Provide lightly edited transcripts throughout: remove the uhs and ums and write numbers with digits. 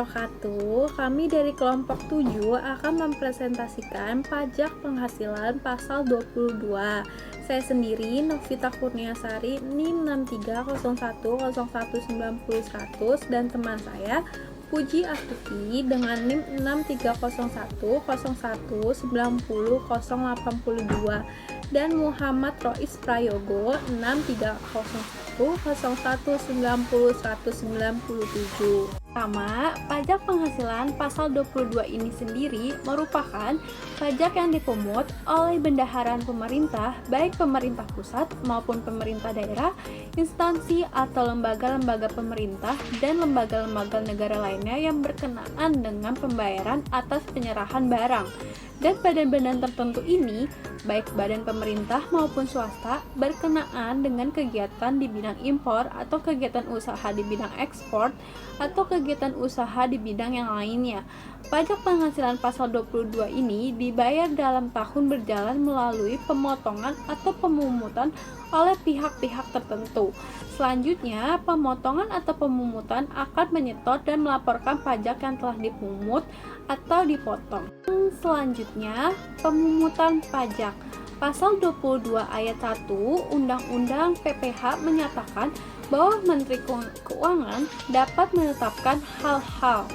wabarakatuh. Kami dari kelompok 7 akan mempresentasikan pajak penghasilan pasal 22. Saya sendiri Novita Kurniasari NIM 63010191 dan teman saya Puji Astuti dengan NIM 630101190082 dan Muhammad Rois Prayogo 630101190097. Pertama, pajak penghasilan pasal 22 ini sendiri merupakan pajak yang dipungut oleh bendaharaan pemerintah, baik pemerintah pusat maupun pemerintah daerah, instansi atau lembaga-lembaga pemerintah, dan lembaga-lembaga negara lainnya yang berkenaan dengan pembayaran atas penyerahan barang. Dan badan-badan tertentu ini, baik badan pemerintah maupun swasta, berkenaan dengan kegiatan di bidang impor atau kegiatan usaha di bidang ekspor atau kegiatan usaha di bidang yang lainnya. Pajak penghasilan pasal 22 ini dibayar dalam tahun berjalan melalui pemotongan atau pemungutan oleh pihak-pihak tertentu. Selanjutnya, pemotongan atau pemungutan akan menyetor dan melaporkan pajak yang telah dipungut atau dipotong. Selanjutnya, pemungutan pajak. Pasal 22 ayat 1 Undang-Undang PPH menyatakan bahwa Menteri Keuangan dapat menetapkan hal-hal.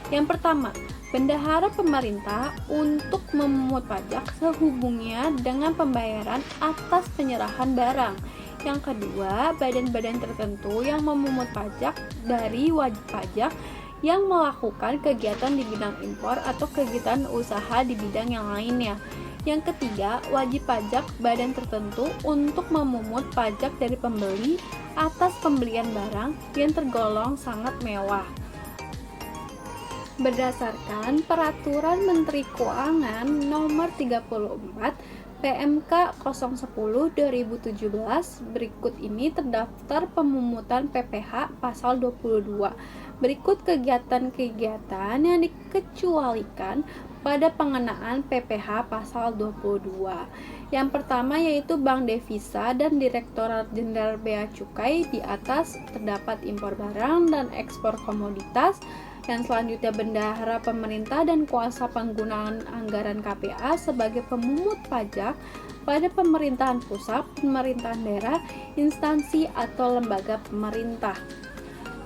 Yang pertama, bendahara pemerintah untuk memungut pajak sehubungnya dengan pembayaran atas penyerahan barang. Yang kedua, badan-badan tertentu yang memungut pajak dari wajib pajak yang melakukan kegiatan di bidang impor atau kegiatan usaha di bidang yang lainnya. Yang ketiga, wajib pajak badan tertentu untuk memungut pajak dari pembeli atas pembelian barang yang tergolong sangat mewah. Berdasarkan Peraturan Menteri Keuangan Nomor 34 PMK 010/2017, berikut ini terdaftar pemungutan PPH pasal 22. Berikut kegiatan-kegiatan yang dikecualikan pada pengenaan PPH pasal 22. Yang pertama yaitu Bank Devisa dan Direktorat Jenderal Bea Cukai. Di atas terdapat impor barang dan ekspor komoditas. Yang selanjutnya bendahara pemerintah dan kuasa penggunaan anggaran KPA sebagai pemungut pajak pada pemerintahan pusat, pemerintahan daerah, instansi atau lembaga pemerintah.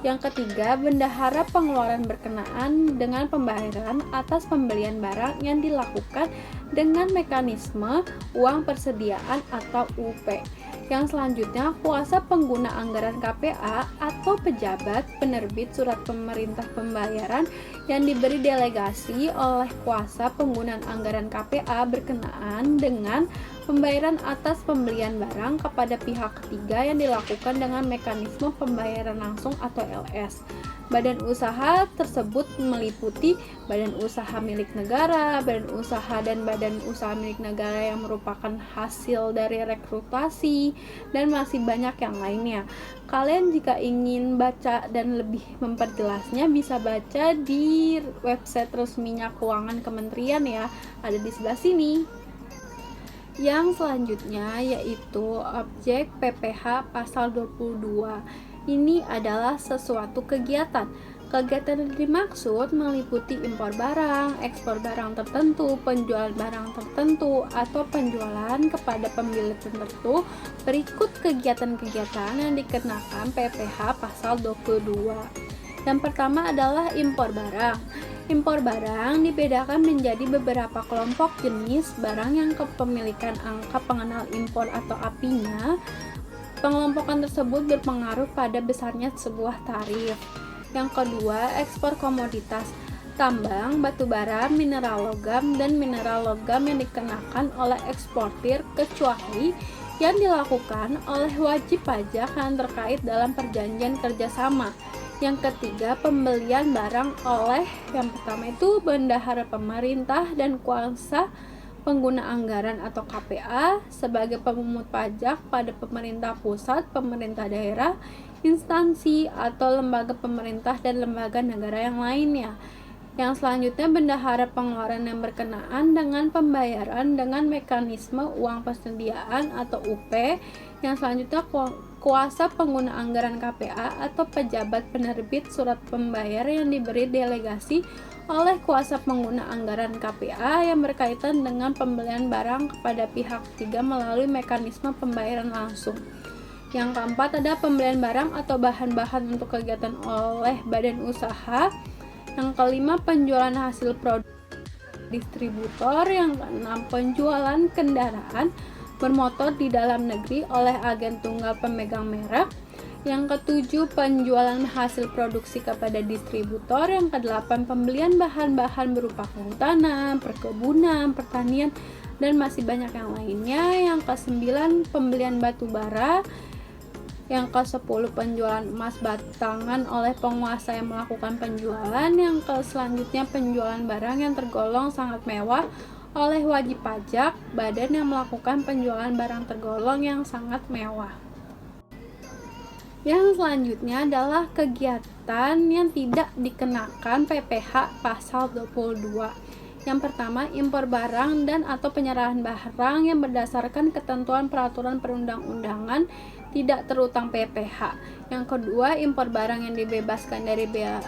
Yang ketiga, bendahara pengeluaran berkenaan dengan pembayaran atas pembelian barang yang dilakukan dengan mekanisme uang persediaan atau UP. Yang selanjutnya, kuasa pengguna anggaran KPA atau pejabat penerbit surat pemerintah pembayaran yang diberi delegasi oleh kuasa penggunaan anggaran KPA berkenaan dengan pembayaran atas pembelian barang kepada pihak ketiga yang dilakukan dengan mekanisme pembayaran langsung atau LS. Badan usaha tersebut meliputi badan usaha milik negara, badan usaha dan badan usaha milik negara yang merupakan hasil dari rekrutasi, dan masih banyak yang lainnya. Kalian jika ingin baca dan lebih memperjelasnya bisa baca di website resminya Keuangan Kementerian ya, ada di sebelah sini. Yang selanjutnya yaitu objek PPH pasal 22. Ini adalah sesuatu kegiatan. Kegiatan yang dimaksud meliputi impor barang, ekspor barang tertentu, penjualan barang tertentu, atau penjualan kepada pembeli tertentu. Berikut kegiatan-kegiatan yang dikenakan PPH pasal 22. Yang pertama adalah impor barang. Impor barang dibedakan menjadi beberapa kelompok jenis barang yang kepemilikan angka pengenal impor atau API-nya. Pengelompokan tersebut berpengaruh pada besarnya sebuah tarif. Yang kedua, ekspor komoditas. Tambang, batu bara, mineral logam, dan mineral logam yang dikenakan oleh eksportir kecuali yang dilakukan oleh wajib pajak yang terkait dalam perjanjian kerjasama. Yang ketiga, pembelian barang oleh yang pertama itu bendahara pemerintah dan kuasa pengguna anggaran atau KPA sebagai pemungut pajak pada pemerintah pusat, pemerintah daerah, instansi atau lembaga pemerintah dan lembaga negara yang lainnya. Yang selanjutnya bendahara pengeluaran yang berkenaan dengan pembayaran dengan mekanisme uang persediaan atau UP. Yang selanjutnya kuasa pengguna anggaran KPA atau pejabat penerbit surat pembayar yang diberi delegasi oleh kuasa pengguna anggaran KPA yang berkaitan dengan pembelian barang kepada pihak ketiga melalui mekanisme pembayaran langsung. Yang keempat ada pembelian barang atau bahan-bahan untuk kegiatan oleh badan usaha. Yang kelima penjualan hasil produk distributor. Yang keenam penjualan kendaraan bermotor di dalam negeri oleh agen tunggal pemegang merek. Yang ketujuh penjualan hasil produksi kepada distributor. Yang kedelapan pembelian bahan-bahan berupa kehutanan, perkebunan, pertanian, dan masih banyak yang lainnya. Yang kesembilan pembelian batu bara. Yang ke-10 penjualan emas batangan oleh penguasa yang melakukan penjualan. Yang selanjutnya penjualan barang yang tergolong sangat mewah oleh wajib pajak, badan yang melakukan penjualan barang tergolong yang sangat mewah. Yang selanjutnya adalah kegiatan yang tidak dikenakan PPh pasal 22. Yang pertama, impor barang dan atau penyerahan barang yang berdasarkan ketentuan peraturan perundang-undangan tidak terutang PPh. Yang kedua, impor barang yang dibebaskan dari bea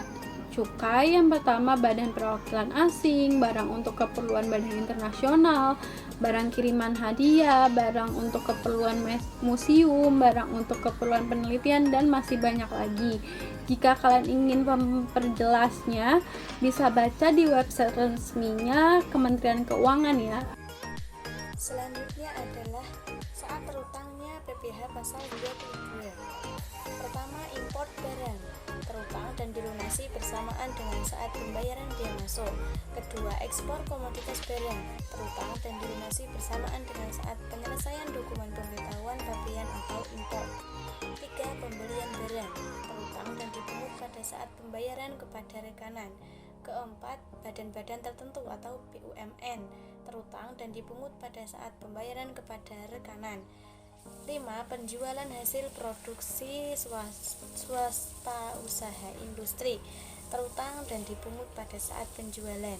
cukai. Yang pertama, badan perwakilan asing, barang untuk keperluan badan internasional, barang kiriman hadiah, barang untuk keperluan museum, barang untuk keperluan penelitian, dan masih banyak lagi. Jika kalian ingin memperjelasnya, bisa baca di website resminya Kementerian Keuangan ya. Selanjutnya adalah saat terutangnya PPh pasal 22. Pertama, import barang terutang dan dilunasi bersamaan dengan saat pembayaran biaya masuk. Kedua, ekspor komoditas barang terutang dan dilunasi bersamaan dengan saat penyelesaian dokumen pemberitahuan pabean atau impor. Tiga, pembelian barang terutang dan dipungut pada saat pembayaran kepada rekanan. Keempat, badan-badan tertentu atau BUMN terutang dan dipungut pada saat pembayaran kepada rekanan. 5. Penjualan hasil produksi swasta usaha industri terutang dan dipungut pada saat penjualan.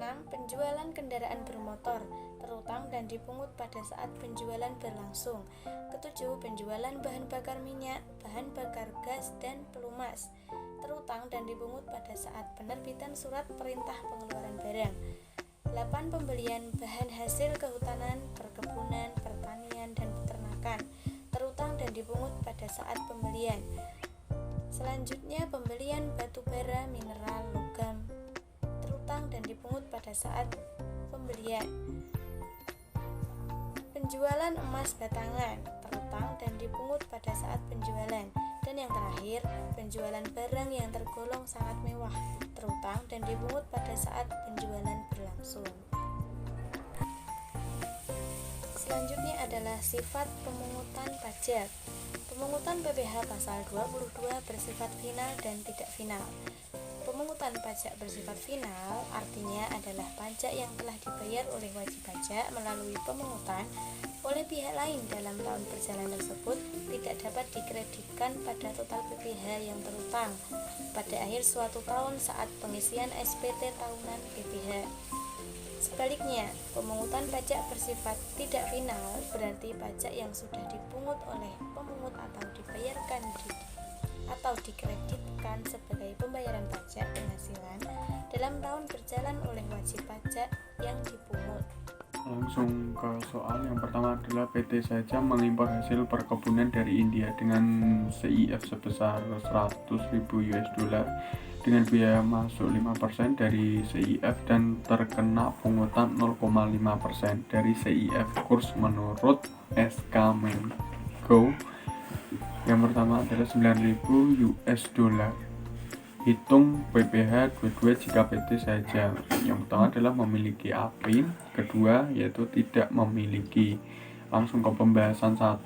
6. Penjualan kendaraan bermotor terutang dan dipungut pada saat penjualan berlangsung. Ketujuh, penjualan bahan bakar minyak, bahan bakar gas, dan pelumas terutang dan dipungut pada saat penerbitan surat perintah pengeluaran barang. 8. Pembelian bahan hasil kehutanan, perkebunan, pertanian, dan peternakan terutang dan dipungut pada saat pembelian. Selanjutnya, pembelian batu bara, mineral, logam terutang dan dipungut pada saat pembelian. Penjualan emas batangan terutang dan dipungut pada saat penjualan. Dan yang terakhir, penjualan barang yang tergolong sangat mewah terutang dan dipungut pada saat penjualan berlangsung. Selanjutnya adalah sifat pemungutan pajak. Pemungutan PPh pasal 22 bersifat final dan tidak final. Pemungutan pajak bersifat final artinya adalah pajak yang telah dibayar oleh wajib pajak melalui pemungutan oleh pihak lain dalam tahun berjalan tersebut tidak dapat dikreditkan pada total PPh yang terutang pada akhir suatu tahun saat pengisian SPT tahunan PPh. Sebaliknya, pemungutan pajak bersifat tidak final berarti pajak yang sudah dipungut oleh pemungut atau dibayarkan atau dikreditkan sebagai pembayaran pajak penghasilan dalam tahun berjalan oleh wajib pajak yang dipungut. Langsung ke soal yang pertama adalah PT saja mengimpor hasil perkebunan dari India dengan CIF sebesar 100.000 US dollar dengan biaya masuk 5% dari CIF dan terkena pungutan 0,5% dari CIF kurs menurut SK Menko. Yang pertama adalah 9.000 US dollar. Hitung PPh 22 jika PT saja. Yang pertama adalah memiliki API, kedua yaitu tidak memiliki. Langsung ke pembahasan 1.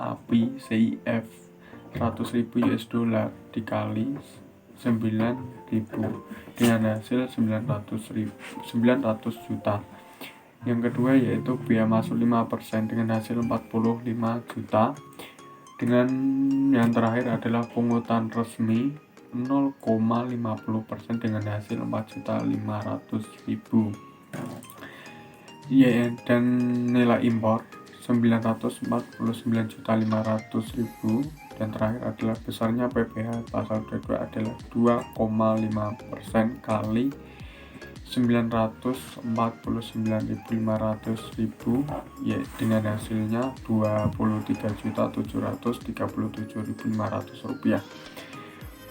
API CIF 100.000 US dollar dikali 9.000 dengan hasil 900 juta. Yang kedua yaitu biaya masuk 5% dengan hasil 45 juta. Dengan yang terakhir adalah pungutan resmi 0,50% dengan hasil 4.500.000. Ya, dan nilai impor 949.500.000. Dan terakhir adalah besarnya PPh pasal 22 adalah 2,5% kali 949.500.000, ya, dengan hasilnya 23.737.500 rupiah.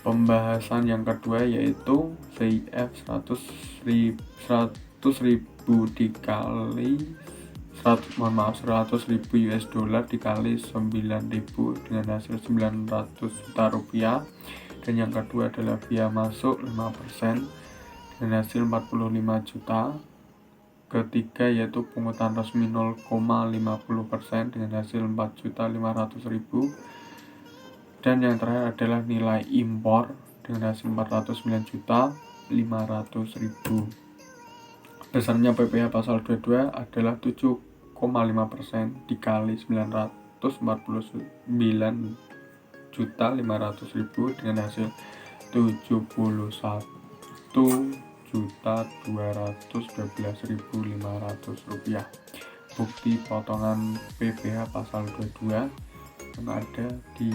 Pembahasan yang kedua yaitu CIF 100.000 dikali 100.000 US dollar dikali 9.000 dengan hasil 900 juta rupiah. Dan yang kedua adalah biaya masuk 5% dengan hasil 45 juta. Ketiga yaitu pungutan resmi 0,50% dengan hasil 4.500.000. Dan yang terakhir adalah nilai impor dengan hasil 409.500.000. Besarnya PPh pasal 22 adalah 7,5% dikali 949.500.000 dengan hasil 71.212.500 rupiah. Bukti potongan PPh pasal 22 yang ada di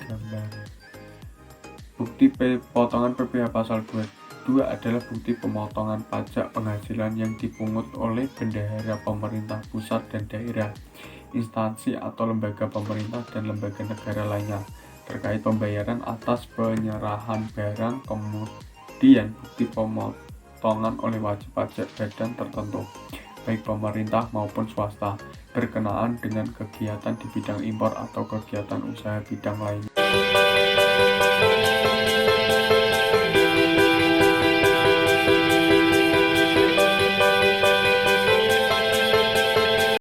gambar. Bukti potongan PPh pasal 22 adalah bukti pemotongan pajak penghasilan yang dipungut oleh bendahara pemerintah pusat dan daerah, instansi atau lembaga pemerintah dan lembaga negara lainnya terkait pembayaran atas penyerahan barang. Kemudian bukti pemotongan oleh wajib pajak badan tertentu, baik pemerintah maupun swasta, berkenaan dengan kegiatan di bidang impor atau kegiatan usaha bidang lainnya.